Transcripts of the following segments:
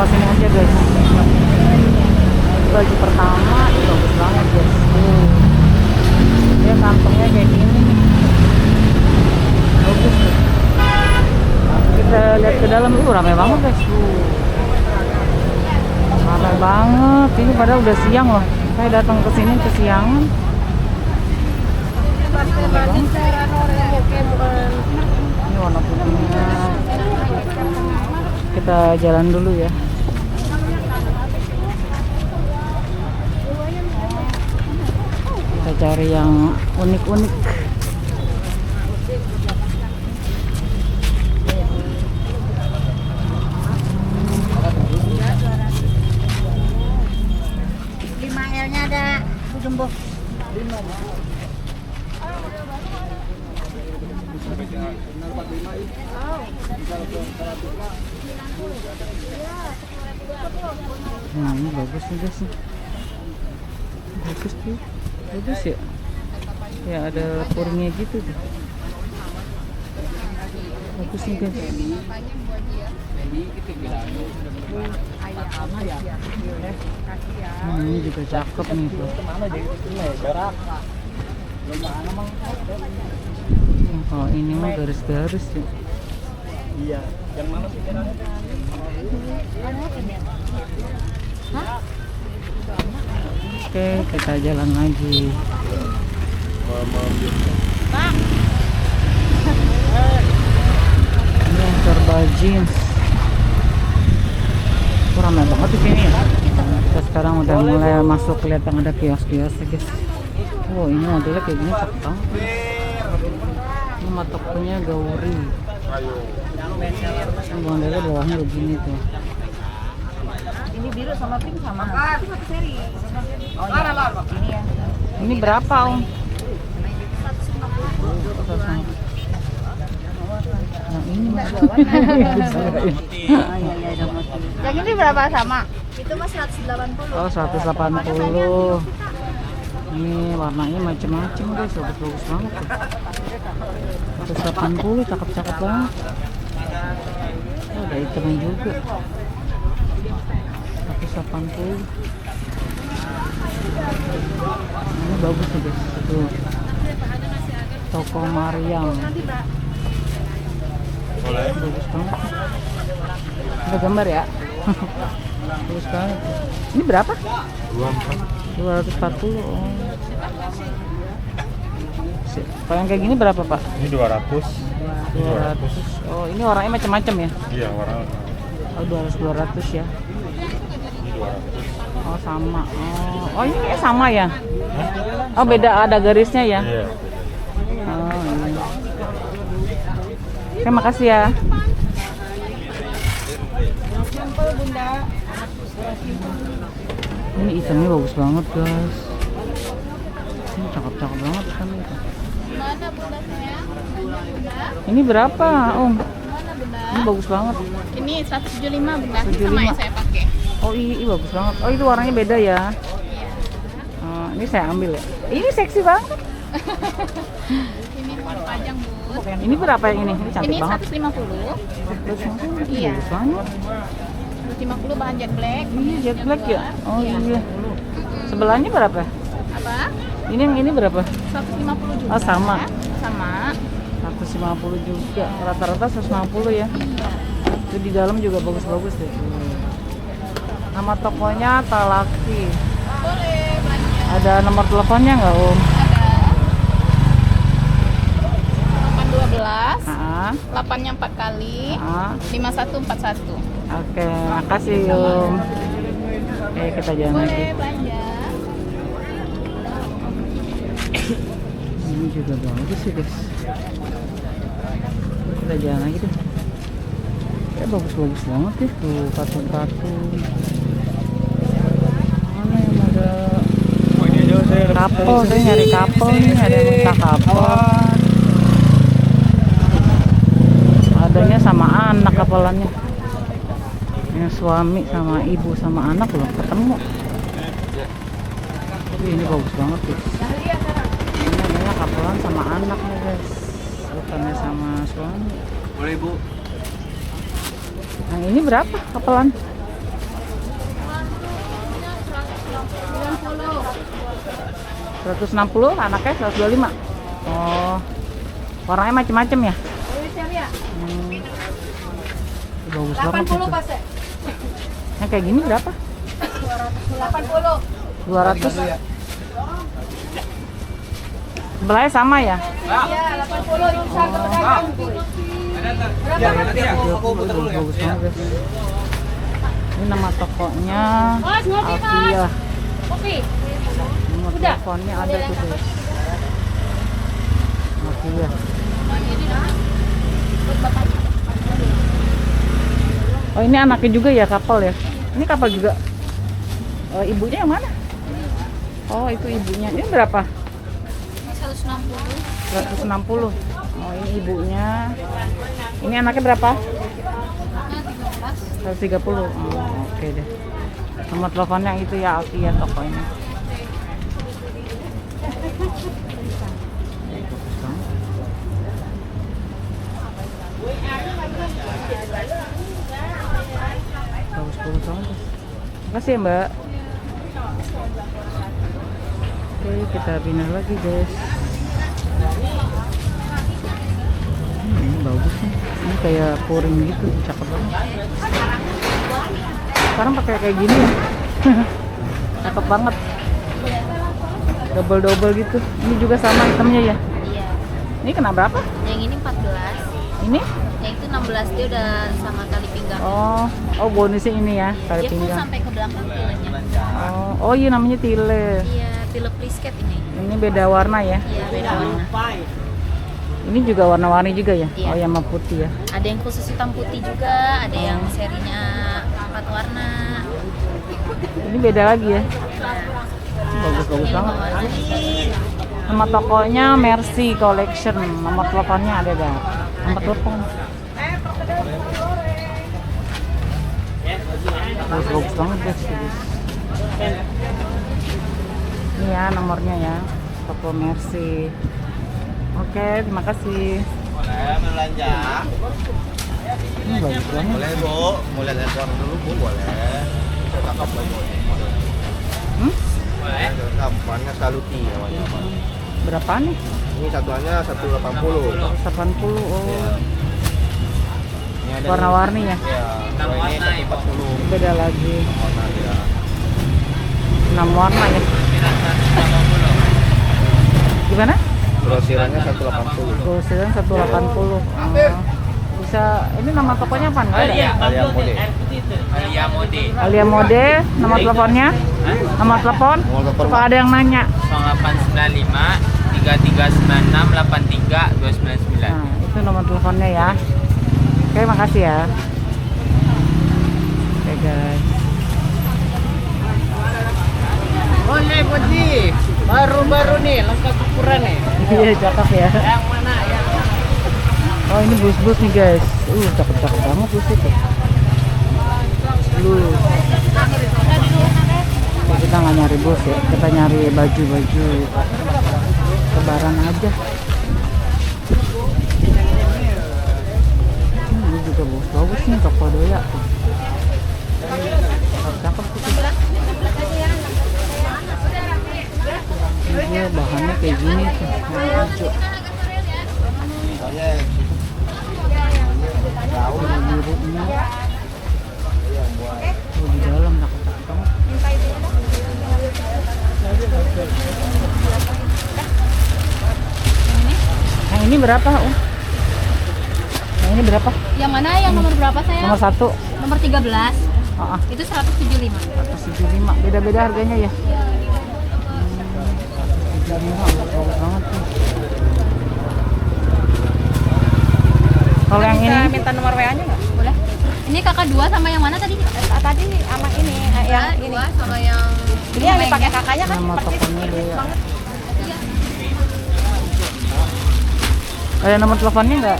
bawah sini aja guys. Baju pertama itu bagus banget guys. Dia kantongnya kayak gini nih, bagus tuh. Kita lihat ke dalam, ramai banget guys. Ramai banget. Ini padahal udah siang loh. Saya datang ke sini kesiangan. Ini warna putihnya. Kita jalan dulu ya. Kita cari yang unik-unik. L-nya ada Bu Jumbo. Nah, ini bagus nih guys. Bagus tuh. Bagus ya. Ya ada puringnya gitu tuh. Bagus nih guys. Ini juga cakep nih tuh. Oh, ini mah garis-garis ya. Iya, yang mana sih merahnya? Oke, kita jalan lagi. Ini yang serba jeans. Ramai banget di sini ya. Kita sekarang udah mulai masuk, lihat yang ada kios-kios ya guys. Oh, ini modelnya kayak gini cakep banget. Ini mah tokonya Gauri. Ini modelnya bawahnya begini tuh. Ini biru sama pink sama. Satu seri. Oh iya. Ini ya. Ini berapa Om? 150. Yang ini Oh iya iya ada motif. Yang ini berapa sama? Itu mah 180. Oh, 180. Ini warnanya macam-macam guys, bagus-bagus banget tuh. 180, cakep-cakep banget. Oh, ada hitamnya juga. 180. Ini bagus nih guys. Tuh. Toko Mariam. Boleh. Bagus banget. Ada gambar ya? Bagus banget. Ini berapa? 240. Oh. Kalau yang kayak gini berapa Pak? Ini 200. 200. Oh, ini warnanya macam-macam ya? Iya, warna. Oh, 200 ya. Ini 200. Oh, sama. Oh, ini kayak sama ya? Oh, beda, ada garisnya ya? Iya. Oh, iya. Terima kasih ya. Ini itemnya bagus banget guys. Ini cakep-cakep banget itemnya. Mana bunda sayang? Bunda? Ini berapa Om? Mana bunda? Ini bagus banget. Ini 175 bunda. 175. Sama yang saya pakai. Oh iya, bagus banget. Oh, itu warnanya beda ya? Oh, ini saya ambil ya. Ini seksi banget. Ini panjang bu. Ini berapa yang ini? Ini cantik Ini banget. 150. 150. Iya. Bagus banget. 150 bahan jet black. Ini jet black ya? Oh iya. Sebelahnya berapa? Apa? Ini yang ini berapa? 150 juga. Oh, sama. Sama. 150 juga. Rata-rata 150 ya. Itu di dalam juga bagus-bagus deh. Nama tokonya Talaki. Boleh belanja. Ada nomor teleponnya nggak Om? Ada. 812. 8-nya 4 kali. 5141. Oke, makasih Om. Oke, kita jalan lagi. Boleh belanja. Ini juga bagus sih guys. Kita jalan lagi deh. Ya bagus-bagus banget ya tuh patung-patung. Mana yang ada kapel? Saya nyari kapel nih, ada yang minta kapel. Adanya sama anak kapelannya. Yang suami sama ibu sama anak loh ketemu. Ini bagus banget guys. Ini namanya kapelan sama anak nih guys, bukannya sama suami. Boleh Bu. Yang ini berapa kapelan? 160, anaknya 125. Oh. Warnanya macam-macam ya? Bagus banget 80 itu. Pak. Yang kayak gini berapa? 80. 200. Sebelahnya sama ya? Iya, 80 yang satu pedagang. Bagus banget guys. Ini nama tokonya Alfia. Kopi. Nomor teleponnya ada tuh guys. Alfia. Oh ini anaknya juga ya, kapal ya? Ini kapal juga. Oh, ibunya yang mana? Oh itu ibunya. Ini berapa? 160. 160. Oh ini ibunya. Ini anaknya berapa? 130. Oh, oke deh. Nomor teleponnya itu ya Alfia tokonya. Bagus banget. Makasih ya Mbak. Oke kita pindah lagi guys. Ini bagus nih. Ini kayak pouring gitu, cakep banget. Sekarang pakai kayak gini ya. Cakep banget. Double gitu. Ini juga sama hitamnya ya. Iya. Ini kena berapa? Yang ini 14. Ini? Yang itu 16 dia udah sama tali pinggang. Oh bonusnya ini ya, tali Dia full pinggang. sampai ke belakang tilenya. Oh iya namanya tile. Iya, tile plisket ini. Ini beda warna ya. Iya, beda warna. Ini juga warna-warni juga ya? Iya. Oh yang sama putih ya. Ada yang khusus hitam putih juga, ada yang serinya 4 warna. Ini beda lagi ya. Bagus banget. Nama tokonya Mercy Collection. Nomor teleponnya ada dah. Nomor telepon. Bagus banget guys. Ini ya nomornya ya. Toko Mercy. Oke, terima kasih. Boleh belanja. Ini bagus banget. Boleh Bu, mau lihat ekor dulu Bu, boleh. Cakep Bu. Boleh. Kapannya saluti namanya Pak. Berapa nih? Ini satuannya 180. 80. Oh. Ini ada Warna-warni ya? Iya. Kalau ini 140. Beda lagi. Warna dia. 6 warna ya. Gimana? Grosirannya 180. Grosiran 180. Oh. Bisa, ini nama tokonya apa? Nggak ada? Alia mode. Alia Mode, nomor teleponnya? Nomor telepon? Nomor telepon, Kalau ada yang nanya. 0895 3396 83 299. Nah, itu nomor teleponnya ya. Oke, makasih ya. Oke guys. Boleh Boji, baru-baru nih, lengkap ukuran nih. Iya, cakep ya. Yang mana? Yang Oh, ini bus-bus nih guys. Cakep-cakep banget bus itu. Blue. Kita nggak nyari bus ya, kita nyari baju-baju lebaran aja. Ini juga bagus nih toko Doya. Cakep sih. Ini bahannya kayak gini tuh, warna hijau. Birunya. Oh, di dalam cakep banget. Yang ini berapa? Yang ini berapa? Yang mana? Yang nomor berapa saya? Nomor 1. Nomor 13. Itu 175. 175. Beda-beda harganya ya. 175 bagus banget tuh. Kalau yang ini minta nomor WA-nya nggak? Boleh. Ini kakak 2 sama yang mana tadi? Tadi sama ini, yang ini. Sama yang ini yang dipakai kakaknya kan? nama tokonya dia. Ada nomor teleponnya nggak?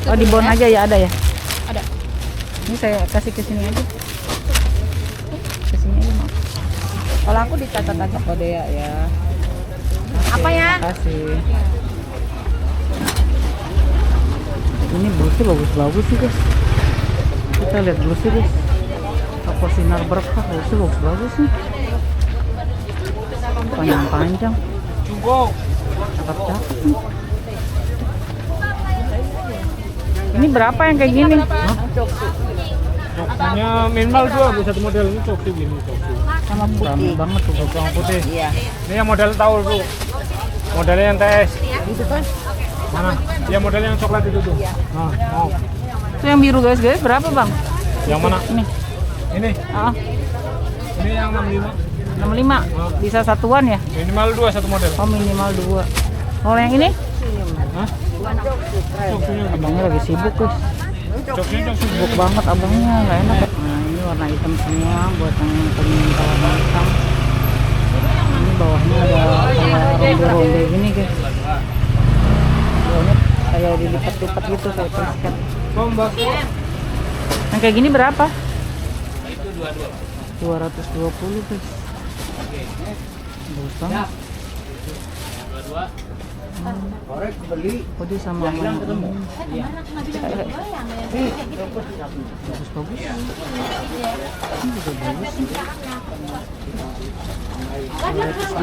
Oh di bon aja ya, ada ya? Ada. Ini saya kasih ke sini aja. Ke sini aja mau. Kalau aku dicatat aja. Toko Dea ya. Apa ya? Kasih. Ini blusnya bagus-bagus sih guys. Kita lihat blusnya guys. Toko Sinar Berkah blusnya bagus-bagus nih. panjang-panjang. Cukup. Cakep-cakep nih. Ini berapa yang kayak gini? Coknya minimal 2 bu satu model ini cok gini cok. Sama putih banget tuh. Yang putih. Iya. Ini yang model taul bu. Modelnya yang TS. Itu kan? Mana? Ya modelnya yang coklat itu tuh. Nah, mau. Itu yang biru guys, berapa bang? Yang mana? Ini. Ini. Ah, Ini yang 65. 65. Bisa satuan ya? Minimal 2 satu model. Oh minimal 2. Kalau yang ini? Hah? Coknya Abangnya lagi sibuk guys. coknya cok Sibuk banget abangnya, nggak enak ya. Nah ini warna hitam semua buat yang pengen warna hitam. Ini bawahnya ada kayak ronde-ronde gini guys. Bawahnya kayak dilipat-lipat gitu kayak basket. Tombak. Yang kayak gini berapa? Itu 220 guys. Bagus banget. Korek beli. Oh dia sama Hilang ketemu. bagus-bagus. Ini juga bagus nih.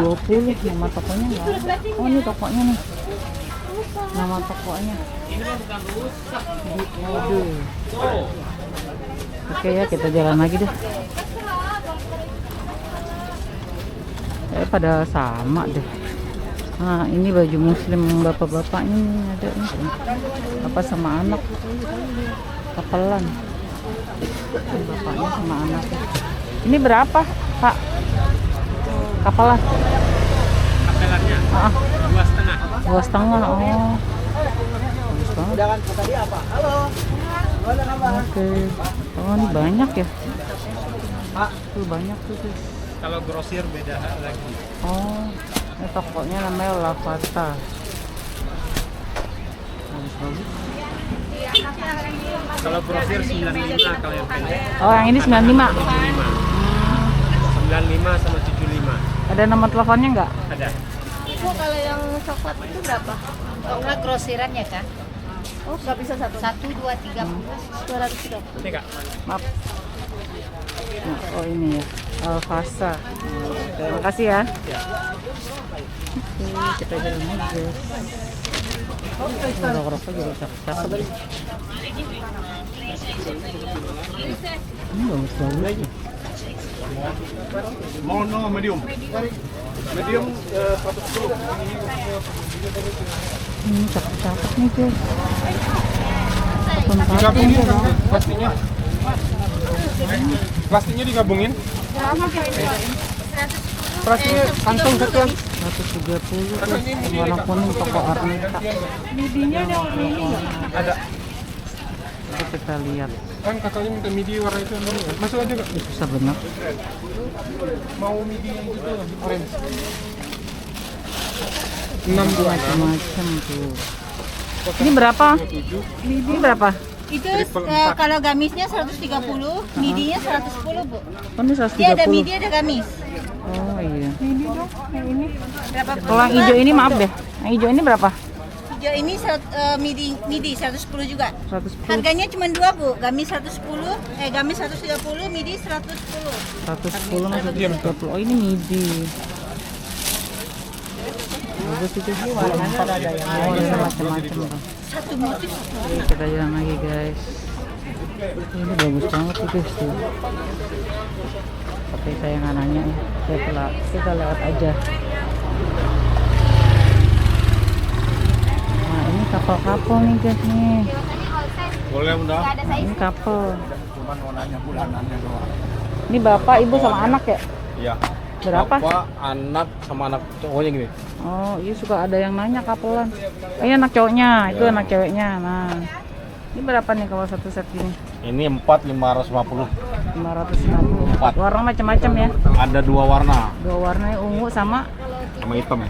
220 nama tokonya nggak ada. Oh ini tokonya nih. Nama tokonya. Waduh. Oke ya kita jalan lagi deh. Pada sama deh. Nah ini baju muslim bapak-bapaknya nih ada nih. Apa sama anak kapelan. Bapaknya sama anaknya. Ini berapa Pak? Kapelan? Kapelannya Ah, 2,5. 2,5. Oh bagus banget. Jangan tadi apa? Halo. Gimana kabar? Oke. Oh ini banyak ya. Tuh banyak tuh guys. Kalau grosir beda lagi. Oh ini tokonya namanya Lavata. Bagus-bagus. Kalau grosir 95 kalau yang pendek. Oh yang ini 95. 95 sama 75. Ada nomor teleponnya nggak? Ada. Ibu kalau yang coklat itu berapa? Coklat grosirannya kan? Oh, nggak bisa satu. 1, 2, 3, 230. Ini Kak. Maaf. Nah, oh ini ya. Alfasa. Terima kasih ya. Oke, kita jalan aja. Rokok-rokok juga cakep-cakep. Ini bagus-bagus. Mau no medium. Medium 110. Ini cakep-cakep nih guys. Digabungin kan plastiknya. Plastiknya digabungin. Plastiknya kantong satuan. 130 guys. Warna kuning toko Arnita. Ada. Coba kita lihat. Kan kakaknya minta midi warna itu yang baru. Masuk aja Kak. Susah bener. Mau midi yang gitu orange. 62. Macam-macam tuh. Ini berapa? Ini berapa? Itu Triple 4. kalau gamisnya 130, midinya 110, Bu. Oh, ini 130. Dia ada midi, ada gamis. Oh iya. Midi dong, yang ini. Berapa? Kalau yang hijau ini maaf deh. Yang hijau ini berapa? Hijau ini midi 110 juga. 110. Harganya cuma 2, Bu. Gamis 110, gamis 130, midi 110. 110 sama 130. Oh ini midi. Bagus itu. Warnanya ada yang Oh ini macam-macam bang. Satu motif. Oke, kita jalan lagi guys. Ini bagus banget tuh guys tuh. Tapi saya nggak nanya ya. Kita lewat aja. Nah ini kapal-kapal nih guys nih. Boleh udah. Nah, ini kapal. Cuman warnanya bulanannya doang. Ini bapak, ibu sama anak ya? Iya. Berapa? Bapak, anak sama anak cowoknya gini. Oh iya suka ada yang nanya kapelan. Ini anak cowoknya, itu anak ceweknya. Nah ini berapa nih kalau satu set gini? Ini 550. 550. Empat. Warna macam-macam ya? Ada 2 warna Dua warnanya ungu sama. sama hitam.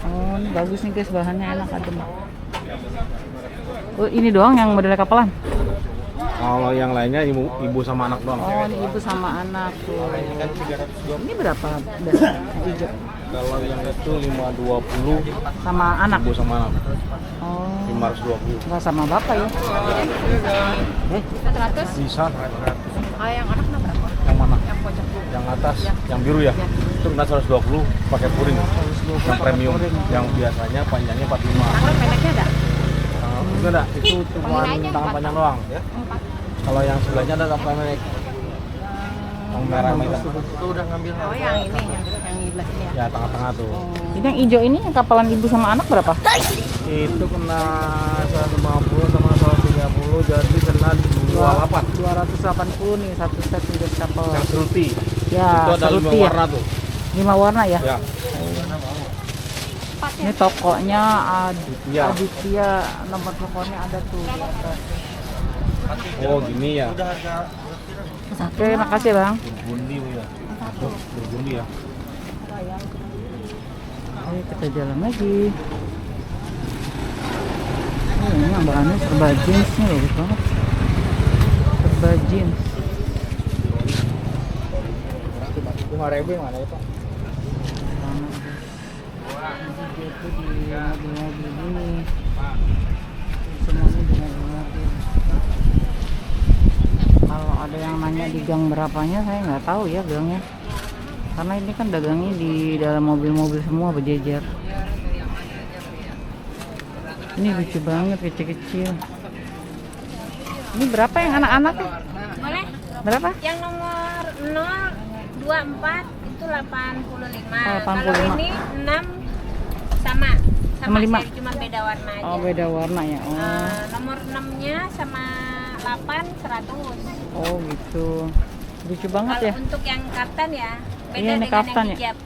Oh ini bagus nih guys, bahannya enak adem. Oh ini doang yang modelnya kapelan? Kalau yang lainnya ibu sama anak doang. Oh ini ibu sama anak tuh. Ini berapa? Yang hijau Kalau yang itu 520 sama anak. ibu sama anak. Oh 520. nggak sama bapak ya? 100. Bisa. Ah, yang anak berapa? Yang mana? Yang pojok. Yang atas, yang biru ya? Itu kena 120 pakai puring. Yang premium, yang biasanya panjangnya 45. Tangan pendeknya ada? Itu enggak, itu cuma tangan panjang doang ya. Kalau yang sebelahnya ada tangan pendek. Yang merah merah. Itu udah ngambil. Oh yang ini, yang di belah sini ya. Ya tengah-tengah tuh. Ini yang hijau ini yang kapalan ibu sama anak berapa? Itu kena 150 sama 130 jadi kena 28. 280 nih satu set udah kapal. Yang fruity. Ya, Itu ada 5 seruti ya? warna tuh. 5 warna ya? Ya. Ini tokonya Ya. Aditya, nomor teleponnya ada tuh di atas. Oh gini ya. Oke, makasih bang. Berbundi ya. Berbundi ya. Ayo kita jalan lagi. Oh, ini yang bahannya serba jeans nih, bagus banget. Serba jeans. 5.000 yang mana itu? Itu di mobil-mobil ini. Semuanya di mobil-mobil. Kalau ada yang nanya di gang berapanya, saya nggak tahu ya gangnya. Karena ini kan dagangnya di dalam mobil-mobil semua berjejer. Ini lucu banget, kecil-kecil. Ini berapa yang anak-anak? Boleh? Berapa? Yang nomor 024 itu 85. Oh, 85. Kalau ini 6 sama Sama 5. seri, cuma beda warna aja. Oh, beda warna ya. Oh, Nomor 6-nya sama 8 100. oh gitu. Lucu banget Kalau ya. untuk yang kaftan ya beda Iya, ini dengan kaftan yang ya? hijab.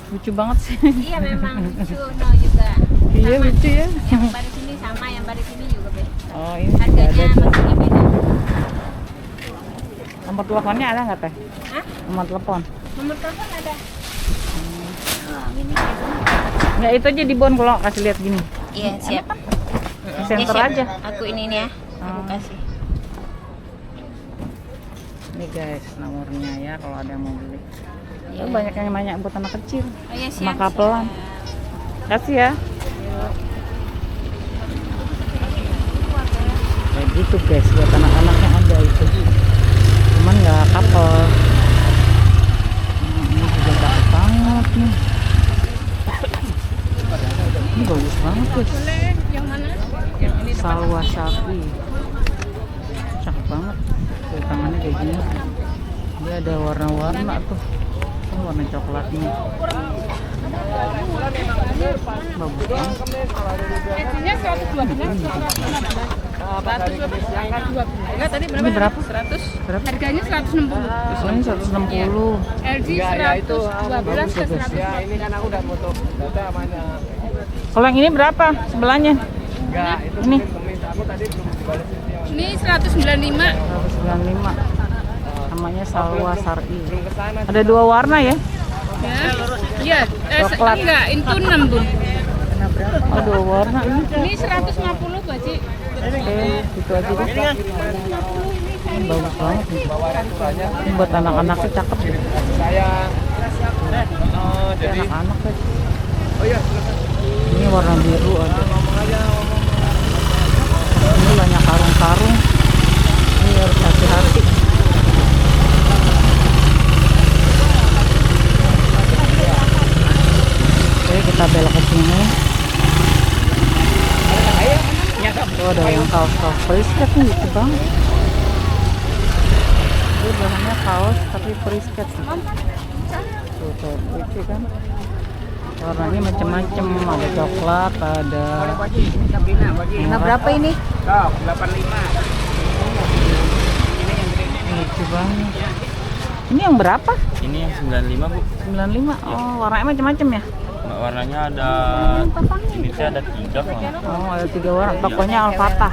Lucu banget sih. Iya memang lucu no juga. Iya, Sama. lucu ya. Yang baris ini sama, yang baris ini juga beda. Oh, ini juga ada Harganya tuh. maksudnya beda. Nomor teleponnya ada nggak teh? Hah? Nomor telepon? Nomor telepon ada. Nggak, itu aja di bon kalau kasih lihat gini. Iya siap. Di center siap. aja. Aku ini nih ya. Aku Oh. kasih. Ini guys nomornya ya kalau ada yang mau beli. Iya. Oh, banyak yang nanya buat anak kecil. Oh iya Sama siap. kapelan. Kasih ya. Kayak gitu guys, buat anak-anaknya ada itu. Cuman nggak couple. Ini juga bagus banget nih. Ini bagus banget guys. Yang mana? Salwa Shafi. Cakep banget. Tuh, tangannya kayak gini. Dia ada warna-warna tuh. Ini warna coklatnya. Bagus banget. Ini berapa? 100. Berapa? Harganya 160. Oh, ini 160. LG Ya, 112 ke 100. Ya ini kan aku udah foto data mana. Kalau yang ini berapa? Sebelahnya? Enggak, itu Ini aku tadi belum dibalesin dia. Ini 195. 195. Namanya Salwa Sari. Belum kesana. Ada 2 warna ya? Ya. Iya, Coklat. enggak, itu 6, Bu. Oh, 2 warna ini. Ini 150, Bu Haji. Oke, itu aja deh. Ini bagus banget nih. Ini buat anak-anaknya cakep ya. Saya jadi Anak-anak guys. oh iya, Ini warna biru ada. Ini banyak karung-karung. Ini harus hati-hati. Oke, kita belok ke sini. Tuh ada yang kaos-kaos frisket nih, lucu banget. Ini bahannya kaos tapi frisket. Tuh, lucu kan. Warnanya macam-macam, ada coklat, ada. Nah, berapa ini? 85. Lucu banget. Ini yang berapa? Ini yang 95 Bu. 95. Oh, warnanya macam-macam ya? Warnanya ada ini tuh ada 3 kalau nggak salah. Oh, ada 3 warna. Tokonya Al-Fatah.